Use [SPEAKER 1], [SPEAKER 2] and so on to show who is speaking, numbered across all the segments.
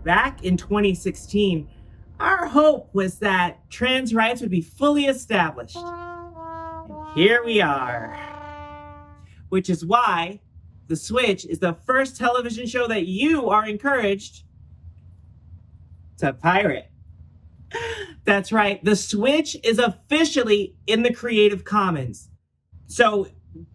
[SPEAKER 1] back in 2016, our hope was that trans rights would be fully established. And here we are. Which is why The Switch is the first television show that you are encouraged to pirate. That's right, The Switch is officially in the Creative Commons. So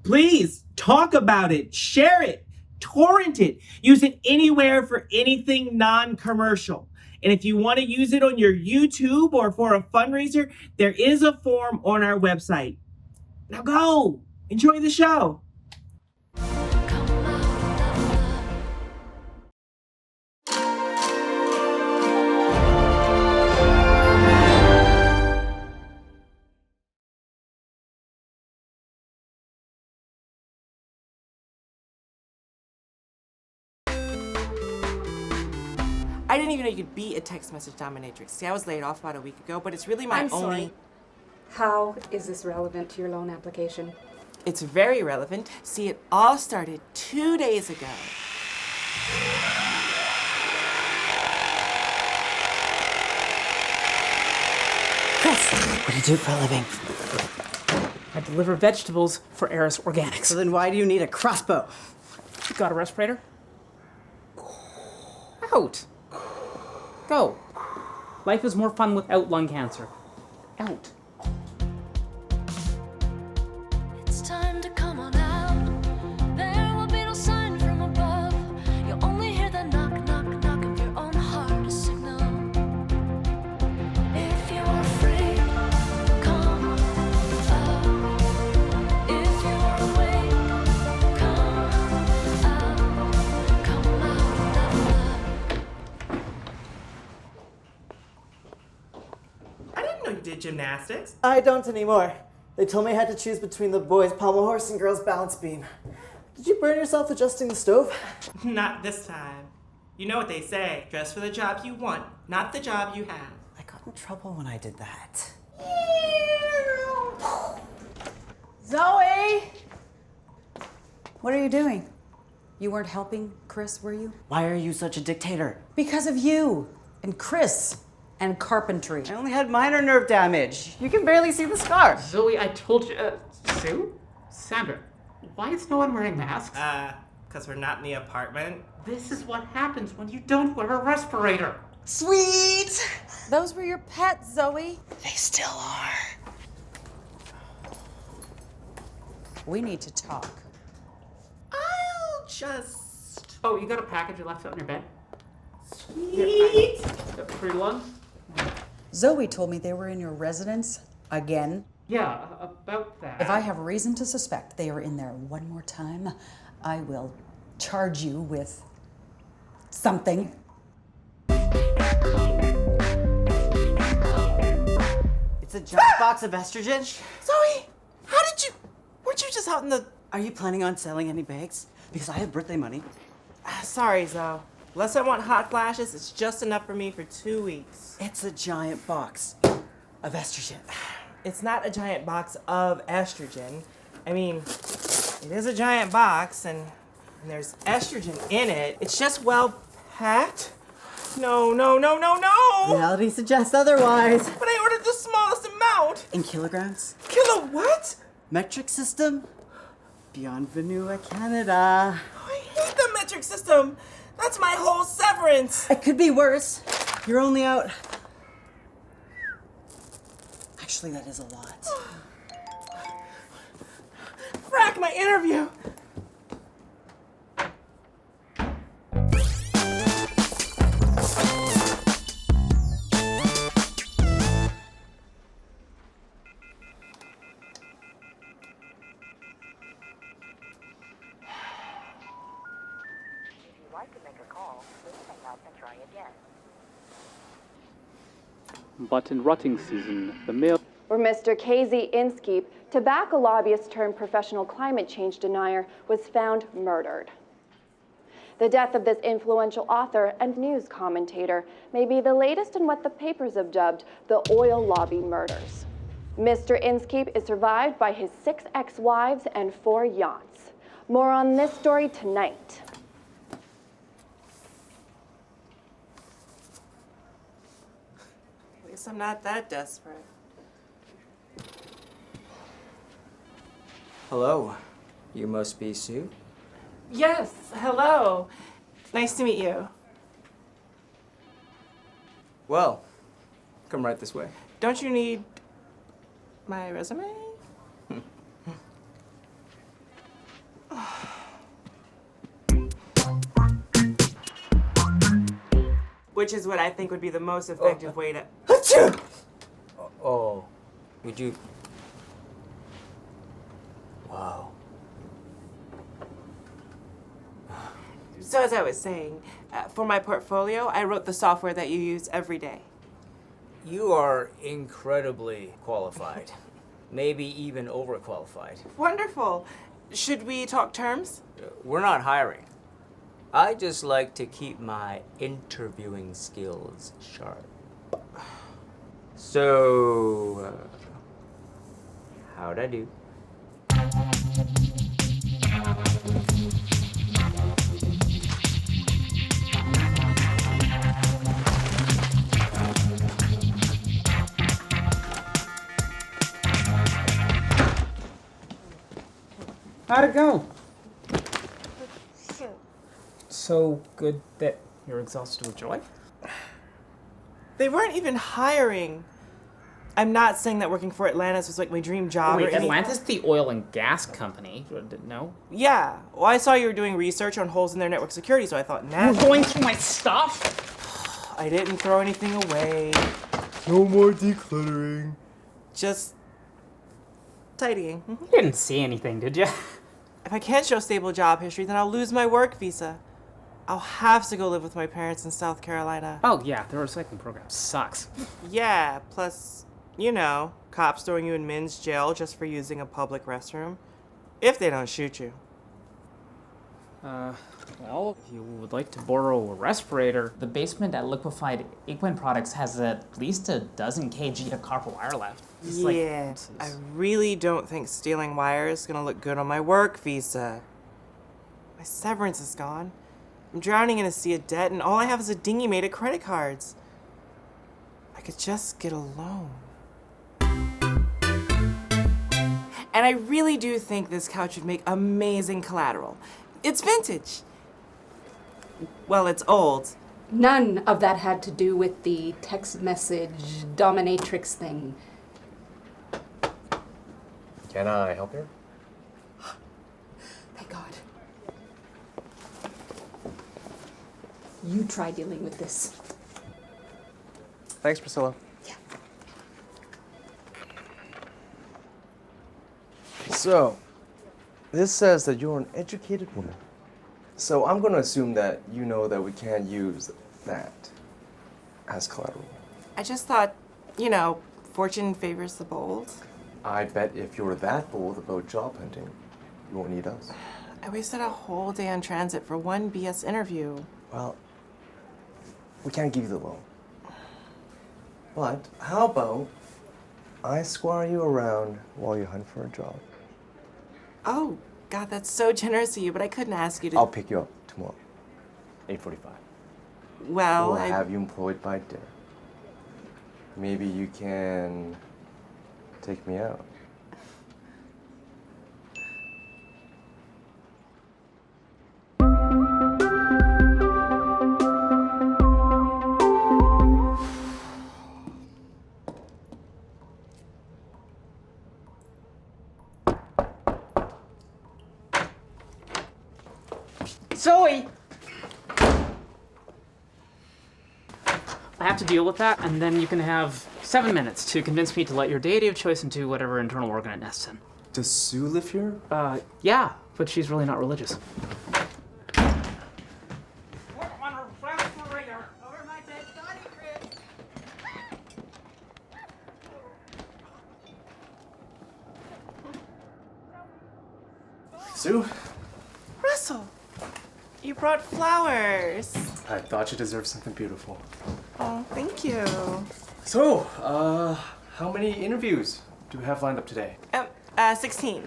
[SPEAKER 1] please talk about it, share it, torrent it, use it anywhere for anything non-commercial. And if you want to use it on your YouTube or for a fundraiser, there is a form on our website. Now go, enjoy the show. I didn't even know you could be a text message dominatrix. See, I was laid off about a week ago, but it's really my
[SPEAKER 2] I'm sorry. How is this relevant to your loan application?
[SPEAKER 1] It's very relevant. See, it all started 2 days ago.
[SPEAKER 3] Chris, what do you do for a living?
[SPEAKER 4] I deliver vegetables for Eris Organics.
[SPEAKER 3] So then why do you need a crossbow?
[SPEAKER 4] You got a respirator? Out. Go. Life is more fun without lung cancer. Out.
[SPEAKER 5] It's time to come on out. There will be no sign from above. You'll only hear the knock, knock, knock of your own heart, a signal. If you are afraid, come out. If you are awake, come out. Come out.
[SPEAKER 1] I didn't know you did gymnastics.
[SPEAKER 3] I don't anymore. They told me I had to choose between the boys' pommel horse and girls' balance beam. Did you burn yourself adjusting the stove?
[SPEAKER 1] Not this time. You know what they say, dress for the job you want, not the job you have.
[SPEAKER 3] I got in trouble when I did that.
[SPEAKER 6] Zoe! What are you doing? You weren't helping Chris, were you?
[SPEAKER 3] Why are you such a dictator?
[SPEAKER 6] Because of you and Chris and carpentry.
[SPEAKER 3] I only had minor nerve damage. You can barely see the scar.
[SPEAKER 4] Zoe, I told you. Sue? Sandra, why is no one wearing masks?
[SPEAKER 1] Because we're not in the apartment.
[SPEAKER 4] This is what happens when you don't wear a respirator.
[SPEAKER 3] Sweet!
[SPEAKER 6] Those were your pets, Zoe.
[SPEAKER 3] They still are.
[SPEAKER 6] We need to talk.
[SPEAKER 1] I'll just...
[SPEAKER 4] Oh, you got a package you left out in your bed?
[SPEAKER 1] Sweet.
[SPEAKER 4] Pretty long?
[SPEAKER 6] Zoe told me they were in your residence again.
[SPEAKER 4] Yeah, about that.
[SPEAKER 6] If I have reason to suspect they are in there one more time, I will charge you with something.
[SPEAKER 3] It's a giant box of estrogen.
[SPEAKER 1] Zoe, how did you... Weren't you just out in the...
[SPEAKER 3] Are you planning on selling any bags? Because I have birthday money.
[SPEAKER 1] Sorry, Zoe. Unless I want hot flashes, it's just enough for me for 2 weeks.
[SPEAKER 3] It's a giant box of estrogen.
[SPEAKER 1] It's not a giant box of estrogen. I mean, it is a giant box, and there's estrogen in it. It's just well packed. No.
[SPEAKER 3] Reality suggests otherwise.
[SPEAKER 1] But I ordered the smallest amount.
[SPEAKER 3] In kilograms?
[SPEAKER 1] Kilo what?
[SPEAKER 3] Metric system? Beyond Vanua, Canada.
[SPEAKER 1] I hate the metric system. That's my whole severance.
[SPEAKER 3] It could be worse. You're only out. Actually, that is a lot.
[SPEAKER 1] Frack, my interview.
[SPEAKER 7] But in rutting season, the male...
[SPEAKER 8] Where Mr. KZ Inskeep, tobacco lobbyist turned professional climate change denier, was found murdered. The death of this influential author and news commentator may be the latest in what the papers have dubbed the oil lobby murders. Mr. Inskeep is survived by his 6 ex-wives and 4 yachts. More on this story tonight.
[SPEAKER 1] Guess I'm not that desperate.
[SPEAKER 9] Hello. You must be Sue?
[SPEAKER 1] Yes, hello. Nice to meet you.
[SPEAKER 9] Well, come right this way.
[SPEAKER 1] Don't you need my resume? Which is what I think would be the most effective way to...
[SPEAKER 9] Oh, would you... Wow.
[SPEAKER 1] So as I was saying, for my portfolio, I wrote the software that you use every day.
[SPEAKER 9] You are incredibly qualified. Maybe even overqualified.
[SPEAKER 1] Wonderful. Should we talk terms?
[SPEAKER 9] We're not hiring. I just like to keep my interviewing skills sharp. So, how'd I do?
[SPEAKER 4] How'd it go? So good that you're exhausted with joy?
[SPEAKER 1] They weren't even hiring. I'm not saying that working for Atlantis was like my dream job.
[SPEAKER 4] Wait,
[SPEAKER 1] or any-
[SPEAKER 4] Atlantis, the oil and gas company? No?
[SPEAKER 1] Yeah. Well, I saw you were doing research on holes in their network security, so I thought, nah.
[SPEAKER 4] You're going through my stuff?
[SPEAKER 1] I didn't throw anything away.
[SPEAKER 3] No more decluttering.
[SPEAKER 1] Just tidying.
[SPEAKER 4] You didn't see anything, did you?
[SPEAKER 1] If I can't show stable job history, then I'll lose my work visa. I'll have to go live with my parents in South Carolina.
[SPEAKER 4] Oh, yeah, the recycling program sucks.
[SPEAKER 1] Yeah, plus, you know, cops throwing you in men's jail just for using a public restroom. If they don't shoot you.
[SPEAKER 4] Well, if you would like to borrow a respirator, the basement at Liquefied Aquin Products has at least a dozen kg of copper wire left. It's like-
[SPEAKER 1] Yeah, I really don't think stealing wire is gonna look good on my work visa. My severance is gone. I'm drowning in a sea of debt, and all I have is a dinghy made of credit cards. I could just get a loan. And I really do think this couch would make amazing collateral. It's vintage. Well, it's old.
[SPEAKER 2] None of that had to do with the text message dominatrix thing.
[SPEAKER 10] Can I help you?
[SPEAKER 2] Thank God. You try dealing with this.
[SPEAKER 10] Thanks, Priscilla.
[SPEAKER 2] Yeah.
[SPEAKER 10] So, this says that you're an educated woman. So I'm going to assume that you know that we can't use that as collateral.
[SPEAKER 1] I just thought, you know, fortune favors the bold.
[SPEAKER 10] I bet if you're that bold about job hunting, you won't need us.
[SPEAKER 1] I wasted a whole day on transit for one BS interview.
[SPEAKER 10] Well, we can't give you the loan. But how about I squire you around while you hunt for a job?
[SPEAKER 1] Oh, God, that's so generous of you, but I couldn't ask you to.
[SPEAKER 10] I'll pick you up tomorrow, 8:45.
[SPEAKER 1] Well,
[SPEAKER 10] We'll have you employed by dinner. Maybe you can take me out.
[SPEAKER 4] Zoe! I have to deal with that, and then you can have 7 minutes to convince me to let your deity of choice into whatever internal organ it nests in.
[SPEAKER 10] Does Sue live here?
[SPEAKER 4] Yeah, but she's really not religious.
[SPEAKER 10] Sue?
[SPEAKER 1] Russell, you brought flowers.
[SPEAKER 10] I thought you deserved something beautiful.
[SPEAKER 1] Oh, thank you.
[SPEAKER 10] So, how many interviews do we have lined up today?
[SPEAKER 1] 16.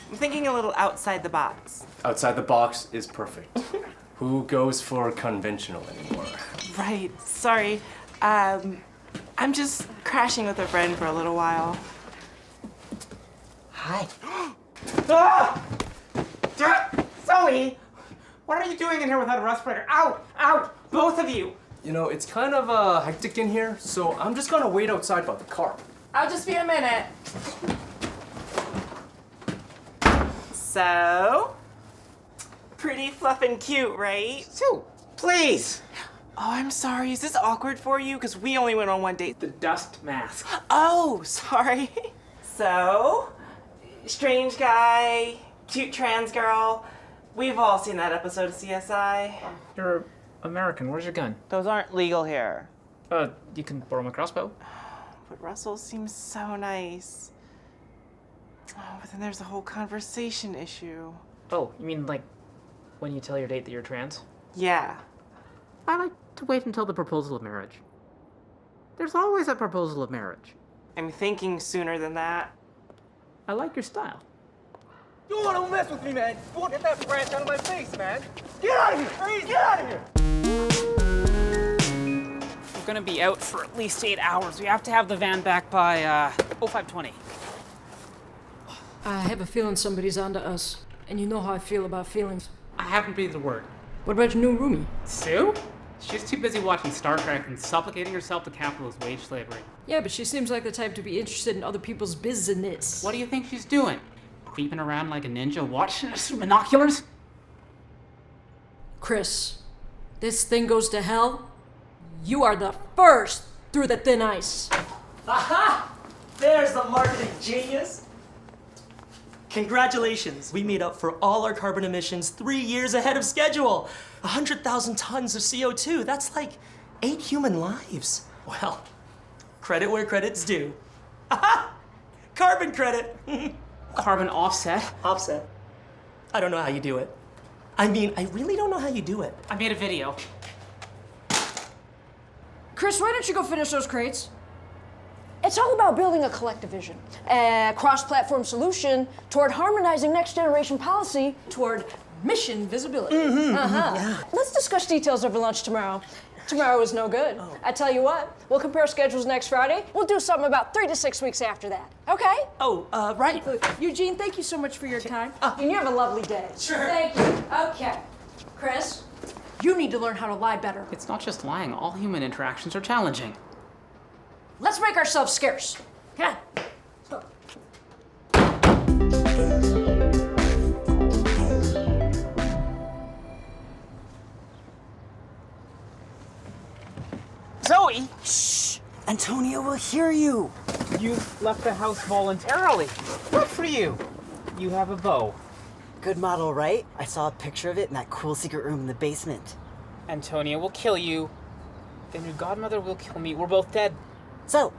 [SPEAKER 1] I'm thinking a little outside the box.
[SPEAKER 10] Outside the box is perfect. Who goes for conventional anymore?
[SPEAKER 1] Right, sorry. I
[SPEAKER 11] I'm just crashing with a friend for a little while.
[SPEAKER 4] Hi.
[SPEAKER 12] Ah! Zoe! What are you doing in here without a respirator? Out! Out! Both of you!
[SPEAKER 10] You know, it's kind of hectic in here, so I'm just gonna wait outside by the car.
[SPEAKER 11] I'll just be a minute. So, pretty fluff and cute, right?
[SPEAKER 12] Sue, please!
[SPEAKER 11] Oh, I'm sorry. Is this awkward for you? Because we only went on one date.
[SPEAKER 12] The dust mask.
[SPEAKER 11] Oh, sorry. So, strange guy, cute trans girl. We've all seen that episode of CSI.
[SPEAKER 4] You're American. Where's your gun?
[SPEAKER 11] Those aren't legal here.
[SPEAKER 4] You can borrow my crossbow.
[SPEAKER 11] But Russell seems so nice. Oh, but then there's the whole conversation issue.
[SPEAKER 4] Oh, you mean like when you tell your date that you're trans?
[SPEAKER 11] Yeah.
[SPEAKER 12] I like to wait until the proposal of marriage. There's always a proposal of marriage.
[SPEAKER 11] I'm thinking sooner than that.
[SPEAKER 12] I like your style.
[SPEAKER 13] You wanna mess with me, man? You wanna get that branch out of my face, man? Get out of here! Freeze! Get out of here!
[SPEAKER 12] We're gonna be out for at least 8 hours. We have to have the van back by 0520.
[SPEAKER 14] I have a feeling somebody's onto us. And you know how I feel about feelings.
[SPEAKER 12] I haven't breathed a word.
[SPEAKER 14] What about your new roomie?
[SPEAKER 12] Sue? She's too busy watching Star Trek and supplicating herself to capitalist wage slavery.
[SPEAKER 14] Yeah, but she seems like the type to be interested in other people's business.
[SPEAKER 12] What do you think she's doing? Creeping around like a ninja, watching us through binoculars?
[SPEAKER 14] Chris, this thing goes to hell. You are the first through the thin ice.
[SPEAKER 3] Aha! There's the marketing genius. Congratulations, we made up for all our carbon emissions 3 years ahead of schedule. 100,000 tons of CO2, that's like 8 human lives. Well, credit where credit's due. Aha! Carbon credit.
[SPEAKER 12] Carbon offset?
[SPEAKER 3] Offset. I don't know how you do it. I mean, I really don't know how you do it.
[SPEAKER 12] I made a video.
[SPEAKER 14] Chris, why don't you go finish those crates?
[SPEAKER 15] It's all about building a collective vision, a cross-platform solution toward harmonizing next-generation policy
[SPEAKER 14] toward mission visibility.
[SPEAKER 15] Yeah. Let's discuss details over lunch tomorrow. Tomorrow is no good. I tell you what, we'll compare schedules next Friday. We'll do something about 3 to 6 weeks after that. Okay?
[SPEAKER 3] Right.
[SPEAKER 14] Eugene, thank you so much for your time.
[SPEAKER 15] And you have a lovely day.
[SPEAKER 3] Sure.
[SPEAKER 15] Thank you. Okay. Chris, you need to learn how to lie better.
[SPEAKER 12] It's not just lying. All human interactions are challenging.
[SPEAKER 15] Let's make ourselves scarce. Come on.
[SPEAKER 12] Zoe!
[SPEAKER 3] Shh! Antonio will hear you.
[SPEAKER 12] You left the house voluntarily. Good for you. You have a bow.
[SPEAKER 3] Good model, right? I saw a picture of it in that cool secret room in the basement.
[SPEAKER 12] Antonia will kill you. Then your godmother will kill me. We're both dead.
[SPEAKER 3] So,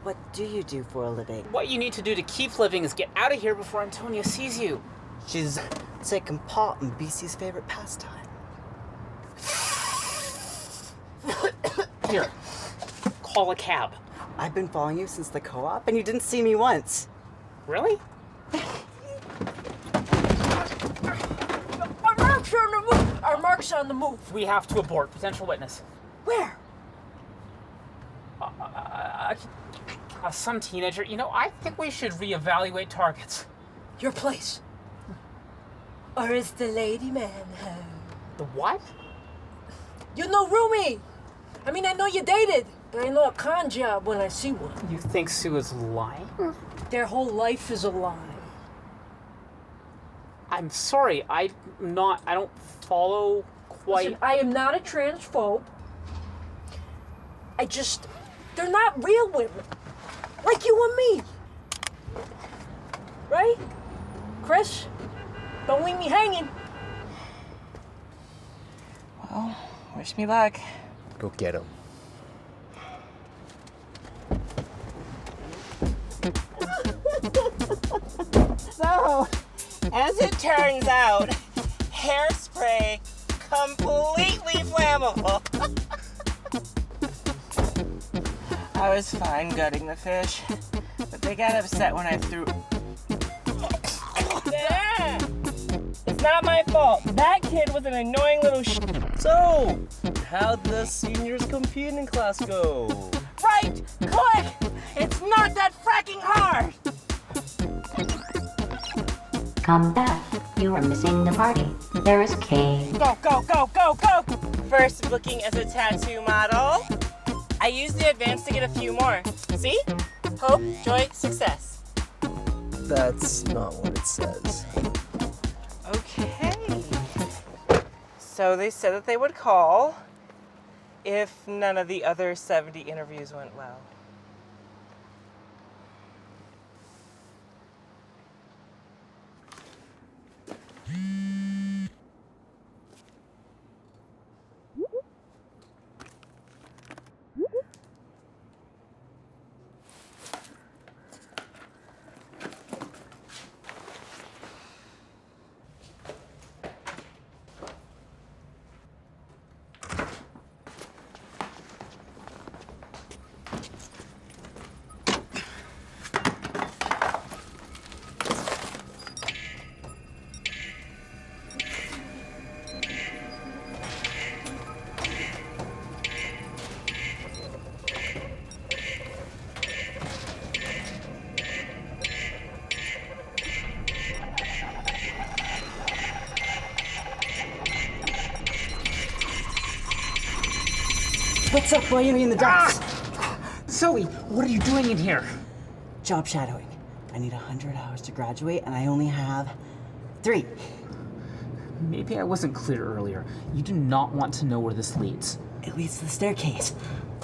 [SPEAKER 3] what do you do for a living?
[SPEAKER 12] What you need to do to keep living is get out of here before Antonia sees you.
[SPEAKER 3] She's taking part in BC's favorite pastime.
[SPEAKER 12] Here, call a cab.
[SPEAKER 3] I've been following you since the co-op, and you didn't see me once.
[SPEAKER 12] Really?
[SPEAKER 14] Our mark's on the move.
[SPEAKER 12] We have to abort. Potential witness.
[SPEAKER 14] Where?
[SPEAKER 12] Some teenager. You know, I think we should reevaluate targets.
[SPEAKER 14] Your place. Or is the lady man home?
[SPEAKER 12] The what?
[SPEAKER 14] You know roomie. I mean, I know you dated, but I know a con job when I see one.
[SPEAKER 12] You think Sue is lying?
[SPEAKER 14] Their whole life is a lie.
[SPEAKER 12] I'm sorry, I don't follow quite.
[SPEAKER 14] Listen, I am not a transphobe. They're not real women. Like you and me. Right? Chris, don't leave me hanging.
[SPEAKER 11] Well, wish me luck.
[SPEAKER 10] Go get him.
[SPEAKER 11] So, as it turns out, hairspray completely flammable. I was fine gutting the fish, but they got upset when I threw. Yeah. It's not my fault. That kid was an annoying little
[SPEAKER 13] So, how'd the seniors competing class go?
[SPEAKER 11] Right!
[SPEAKER 14] right click! It's not that fracking hard!
[SPEAKER 16] Come back. You are missing the party. There is a cave.
[SPEAKER 11] Go, go, go, go, go! First booking as a tattoo model. I used the advance to get a few more. See? Hope, joy, success.
[SPEAKER 10] That's not what it says.
[SPEAKER 11] Okay. So they said that they would call if none of the other 70 interviews went well.
[SPEAKER 17] What's up, boy? You in the docks?
[SPEAKER 4] Zoe, what are you doing in here?
[SPEAKER 17] Job shadowing. I need 100 hours to graduate, and I only have 3.
[SPEAKER 4] Maybe I wasn't clear earlier. You do not want to know where this leads.
[SPEAKER 17] It leads to the staircase.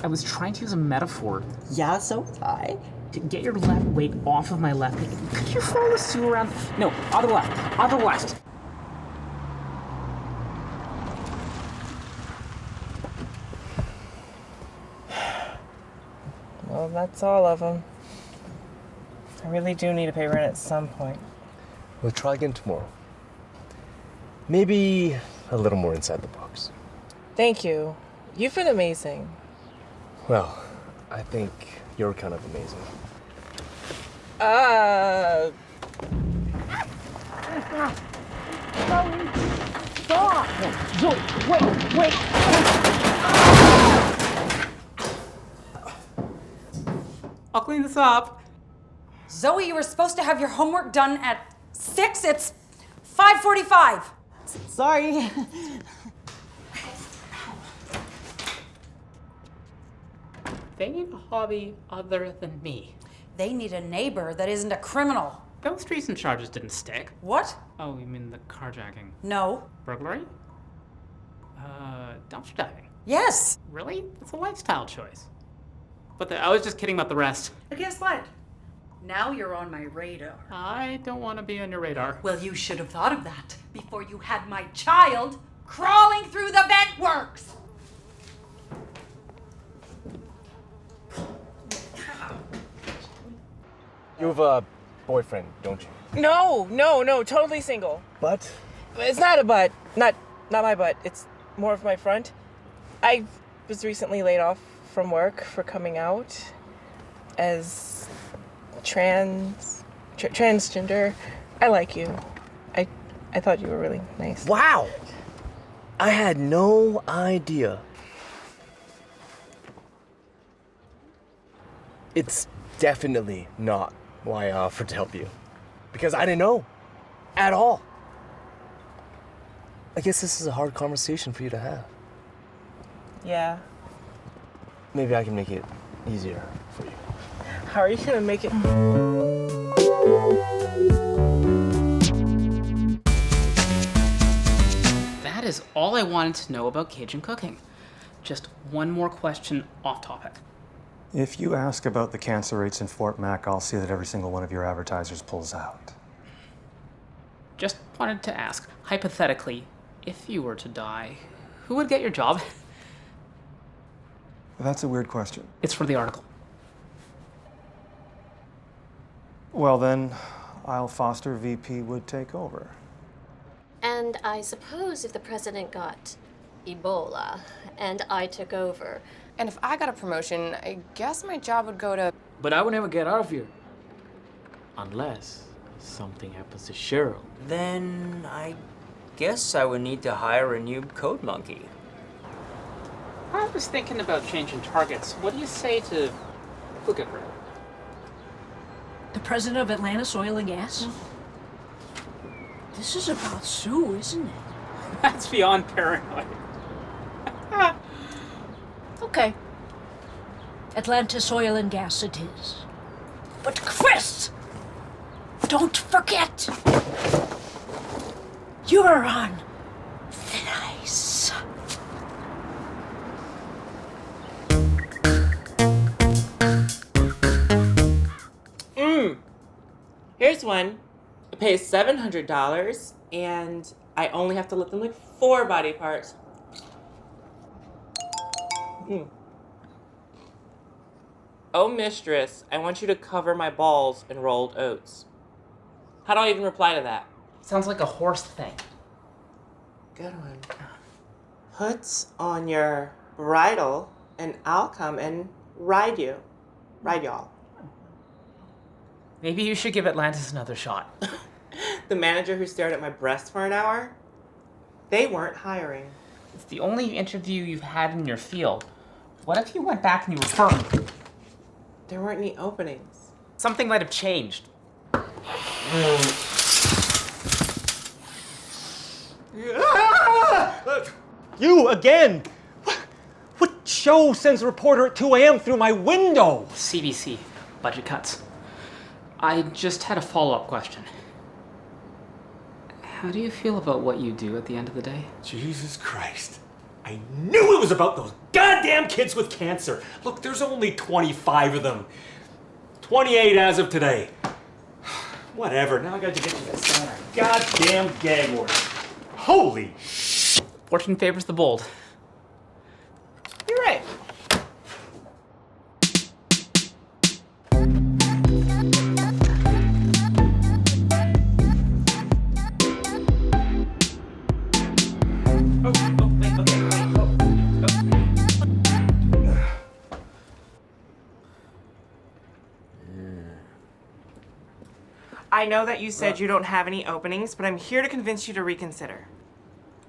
[SPEAKER 4] I was trying to use a metaphor.
[SPEAKER 17] Yeah, so was I.
[SPEAKER 4] To get your left weight off of my left knee. Could you follow Sue around? No, on the left. On the left.
[SPEAKER 11] Well, that's all of them. I really do need to pay rent at some point.
[SPEAKER 10] We'll try again tomorrow. Maybe a little more inside the box.
[SPEAKER 11] Thank you. You've been amazing.
[SPEAKER 10] Well, I think you're kind of amazing.
[SPEAKER 17] Stop!
[SPEAKER 4] Zoe, wait! I'll clean this up.
[SPEAKER 6] Zoe, you were supposed to have your homework done at 6. It's 5:45.
[SPEAKER 17] Sorry.
[SPEAKER 12] They need a hobby other than me.
[SPEAKER 6] They need a neighbor that isn't a criminal.
[SPEAKER 12] Those recent charges didn't stick.
[SPEAKER 6] What?
[SPEAKER 12] Oh, you mean the carjacking?
[SPEAKER 6] No.
[SPEAKER 12] Burglary? Dumpster diving?
[SPEAKER 6] Yes.
[SPEAKER 12] Really? It's a lifestyle choice. But I was just kidding about the rest.
[SPEAKER 6] But guess what? Now you're on my radar.
[SPEAKER 12] I don't want to be on your radar.
[SPEAKER 6] Well, you should have thought of that before you had my child crawling through the ventworks.
[SPEAKER 10] You have a boyfriend, don't you?
[SPEAKER 11] No, totally single.
[SPEAKER 10] But?
[SPEAKER 11] It's not a butt. Not my butt. It's more of my front. I was recently laid off from work for coming out as transgender. I like you. I thought you were really nice.
[SPEAKER 10] Wow! I had no idea. It's definitely not why I offered to help you. Because I didn't know. At all. I guess this is a hard conversation for you to have.
[SPEAKER 11] Yeah.
[SPEAKER 10] Maybe I can make it easier for you.
[SPEAKER 11] How are you gonna make it?
[SPEAKER 12] That is all I wanted to know about Cajun cooking. Just one more question off topic.
[SPEAKER 18] If you ask about the cancer rates in Fort Mac, I'll see that every single one of your advertisers pulls out.
[SPEAKER 12] Just wanted to ask, hypothetically, if you were to die, who would get your job?
[SPEAKER 18] That's a weird question.
[SPEAKER 12] It's for the article.
[SPEAKER 18] Well then, I'll Foster VP would take over.
[SPEAKER 19] And I suppose if the president got Ebola and I took over.
[SPEAKER 20] And if I got a promotion, I guess my job would go to...
[SPEAKER 21] But I would never get out of here. Unless something happens to Cheryl.
[SPEAKER 9] Then I guess I would need to hire a new code monkey.
[SPEAKER 12] I was thinking about changing targets. What do you say to Guggenberg?
[SPEAKER 14] The president of Atlantis Oil and Gas? This is about Sue, isn't it?
[SPEAKER 12] That's beyond paranoid.
[SPEAKER 14] Okay. Atlantis Oil and Gas it is. But Chris! Don't forget! You're on thin ice.
[SPEAKER 11] Here's one. It pays $700, and I only have to lift them like 4 body parts. Oh, mistress, I want you to cover my balls in rolled oats. How do I even reply to that?
[SPEAKER 12] Sounds like a horse thing.
[SPEAKER 11] Good one. Put on your bridle, and I'll come and ride you. Ride y'all.
[SPEAKER 12] Maybe you should give Atlantis another shot.
[SPEAKER 11] The manager who stared at my breast for an hour? They weren't hiring.
[SPEAKER 12] It's the only interview you've had in your field. What if you went back and you were firm?
[SPEAKER 11] There weren't any openings.
[SPEAKER 12] Something might have changed.
[SPEAKER 13] You again! What show sends a reporter at 2 a.m. through my window?
[SPEAKER 12] CBC. Budget cuts. I just had a follow-up question. How do you feel about what you do at the end of the day?
[SPEAKER 13] Jesus Christ. I knew it was about those goddamn kids with cancer. Look, there's only 25 of them. 28 as of today. Whatever, now I got to get you this goddamn gag order. Holy sh!
[SPEAKER 12] Fortune favors the bold.
[SPEAKER 11] You're right. I know that you said you don't have any openings, but I'm here to convince you to reconsider.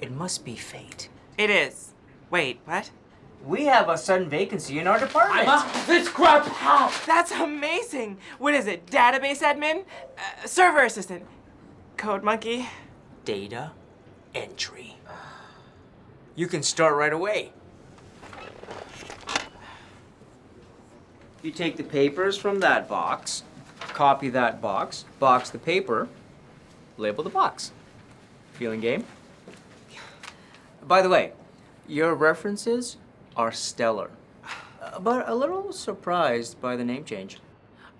[SPEAKER 9] It must be fate.
[SPEAKER 11] It is. Wait, what?
[SPEAKER 9] We have a sudden vacancy in our department.
[SPEAKER 11] This crap out! That's amazing! What is it? Database admin? Server assistant? Code monkey?
[SPEAKER 9] Data entry. You can start right away. You take the papers from that box, copy that box the paper, label the box. Feeling game? By the way, your references are stellar, but a little surprised by the name change.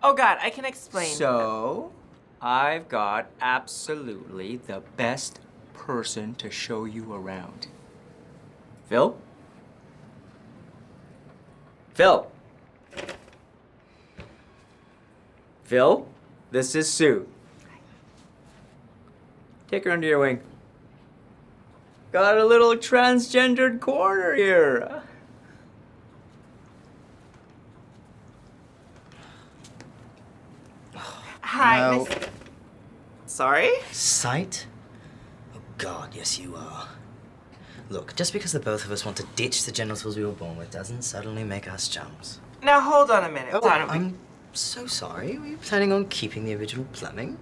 [SPEAKER 11] Oh God, I can explain.
[SPEAKER 9] So, I've got absolutely the best person to show you around. Phil? Phil? Phil, this is Sue. Take her under your wing. Got a little transgendered corner here.
[SPEAKER 11] Hi,
[SPEAKER 5] No.
[SPEAKER 11] Miss... Sorry?
[SPEAKER 5] Sight? Oh God, yes you are. Look, just because the both of us want to ditch the genitals we were born with doesn't suddenly make us chums.
[SPEAKER 11] Now hold on a minute. Hold on.
[SPEAKER 5] I'm so sorry. Were you planning on keeping the original plumbing?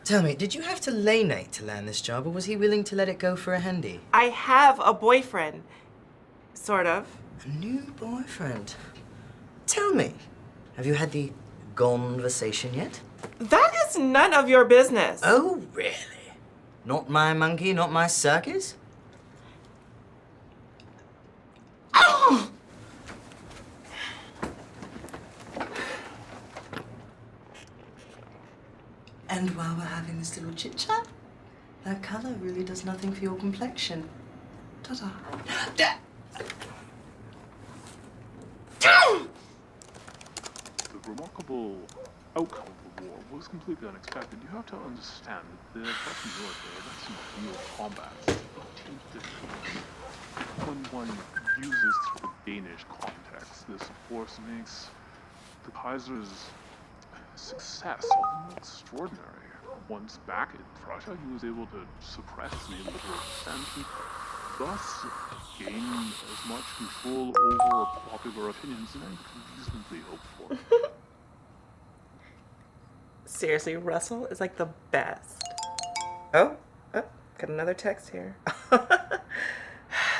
[SPEAKER 5] Tell me, did you have to lay Nate to land this job, or was he willing to let it go for a handy?
[SPEAKER 11] I have a boyfriend. Sort of.
[SPEAKER 5] A new boyfriend? Tell me, have you had the conversation yet?
[SPEAKER 11] That is none of your business.
[SPEAKER 5] Oh, really? Not my monkey, not my circus?
[SPEAKER 11] Oh!
[SPEAKER 5] And while we're having this little chit-chat, that color really does nothing for your complexion. Ta-ta.
[SPEAKER 22] The remarkable outcome of the war was completely unexpected. You have to understand that the Russian military, that's some real combat. When one uses the Danish context, this of course makes the Kaiser's success almost extraordinary. Once back in Prussia, he was able to suppress the illiterate dissent, thus gain as much control over popular opinions as I could reasonably hope for.
[SPEAKER 11] Seriously, Russell is like the best. Oh, got another text here.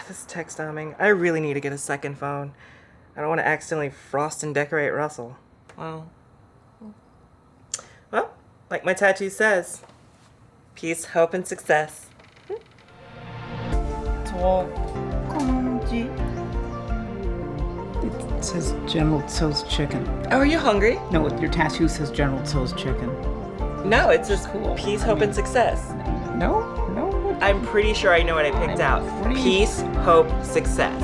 [SPEAKER 11] This text bombing. I really need to get a second phone. I don't want to accidentally frost and decorate Russell. Well, like my tattoo says, peace, hope, and success.
[SPEAKER 7] It says General Tso's chicken.
[SPEAKER 11] Oh, are you hungry?
[SPEAKER 7] No, your tattoo says General Tso's chicken.
[SPEAKER 11] No, it's just peace, hope, and success.
[SPEAKER 7] No.
[SPEAKER 11] I'm pretty sure I know what I picked out. Peace, hope, success.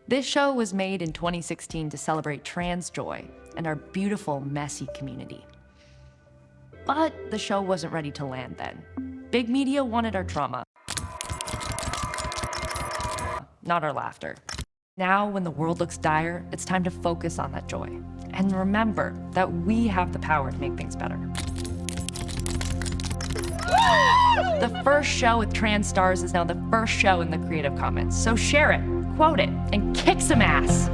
[SPEAKER 8] This show was made in 2016 to celebrate trans joy and our beautiful, messy community. But the show wasn't ready to land then. Big media wanted our drama, not our laughter. Now, when the world looks dire, it's time to focus on that joy. And remember that we have the power to make things better. The first show with trans stars is now the first show in the Creative Commons, so share it, quote it, and kick some ass.